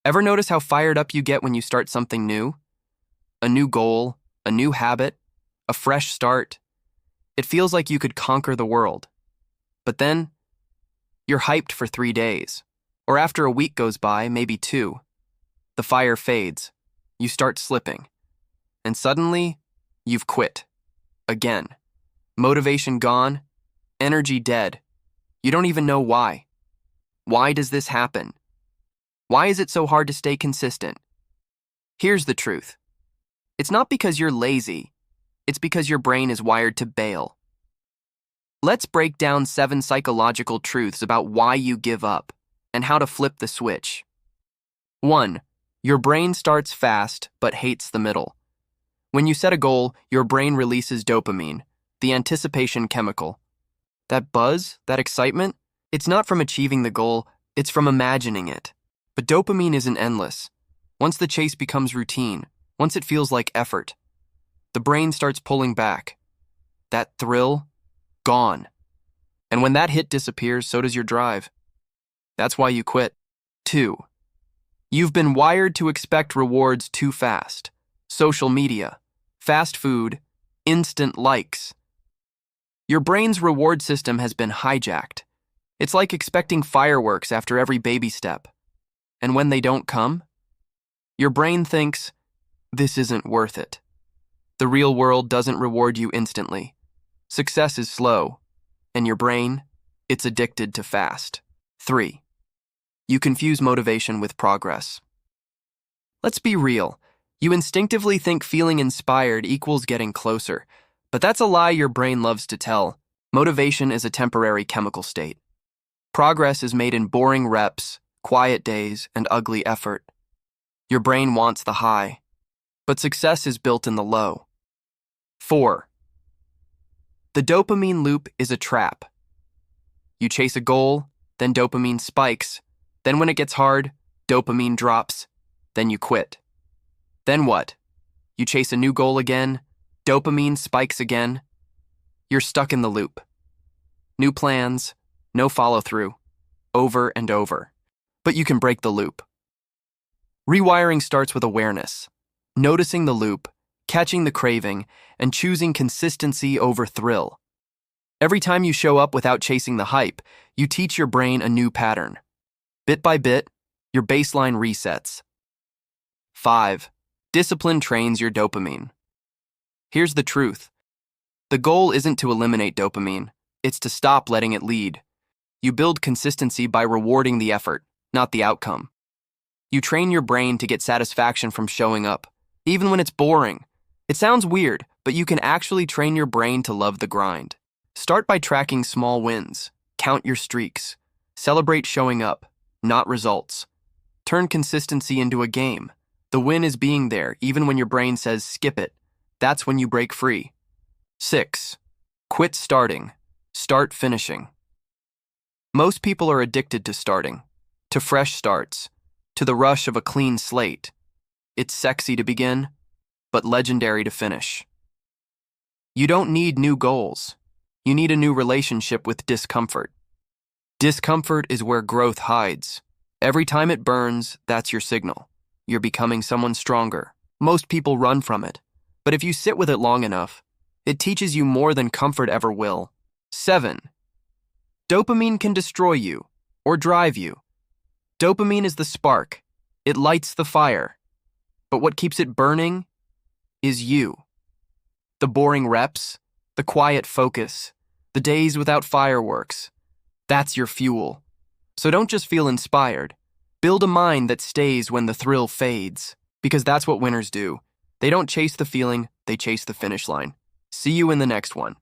Ever notice how fired up you get when you start something new? A new goal, a new habit, a fresh start. It feels like you could conquer the world. But then, you're hyped for 3 days. Or after a week goes by, maybe 2. The fire fades. You start slipping. And suddenly, you've quit. Again. Motivation gone. Energy dead. You don't even know why. Why does this happen? Why is it so hard to stay consistent? Here's the truth. It's not because you're lazy. It's because your brain is wired to bail. Let's break down 7 psychological truths about why you give up and how to flip the switch. 1. Your brain starts fast but hates the middle. When you set a goal, your brain releases dopamine, the anticipation chemical. That buzz, that excitement, it's not from achieving the goal, it's from imagining it. But dopamine isn't endless. Once the chase becomes routine, once it feels like effort, the brain starts pulling back. That thrill, gone. And when that hit disappears, so does your drive. That's why you quit. 2. You've been wired to expect rewards too fast. Social media, fast food, instant likes. Your brain's reward system has been hijacked. It's like expecting fireworks after every baby step. And when they don't come, your brain thinks, this isn't worth it. The real world doesn't reward you instantly. Success is slow, and your brain, it's addicted to fast. 3. You confuse motivation with progress. Let's be real. You instinctively think feeling inspired equals getting closer, but that's a lie your brain loves to tell. Motivation is a temporary chemical state. Progress is made in boring reps, quiet days, and ugly effort. Your brain wants the high, but success is built in the low. 4. The dopamine loop is a trap. You chase a goal, then dopamine spikes. Then when it gets hard, dopamine drops. Then you quit. Then what? You chase a new goal again, dopamine spikes again. You're stuck in the loop. New plans, no follow-through, over and over. But you can break the loop. Rewiring starts with awareness, noticing the loop, catching the craving, and choosing consistency over thrill. Every time you show up without chasing the hype, you teach your brain a new pattern. Bit by bit, your baseline resets. 5. Discipline trains your dopamine. Here's the truth. The goal isn't to eliminate dopamine, it's to stop letting it lead. You build consistency by rewarding the effort, not the outcome. You train your brain to get satisfaction from showing up, even when it's boring. It sounds weird, but you can actually train your brain to love the grind. Start by tracking small wins. Count your streaks. Celebrate showing up, not results. Turn consistency into a game. The win is being there, even when your brain says skip it. That's when you break free. 6. Quit starting. Start finishing. Most people are addicted to starting, to fresh starts, to the rush of a clean slate. It's sexy to begin, but legendary to finish. You don't need new goals. You need a new relationship with discomfort. Discomfort is where growth hides. Every time it burns, that's your signal. You're becoming someone stronger. Most people run from it, but if you sit with it long enough, it teaches you more than comfort ever will. 7. Dopamine can destroy you or drive you. Dopamine is the spark. It lights the fire. But what keeps it burning is you. The boring reps, the quiet focus, the days without fireworks. That's your fuel. So don't just feel inspired. Build a mind that stays when the thrill fades, because that's what winners do. They don't chase the feeling, they chase the finish line. See you in the next one.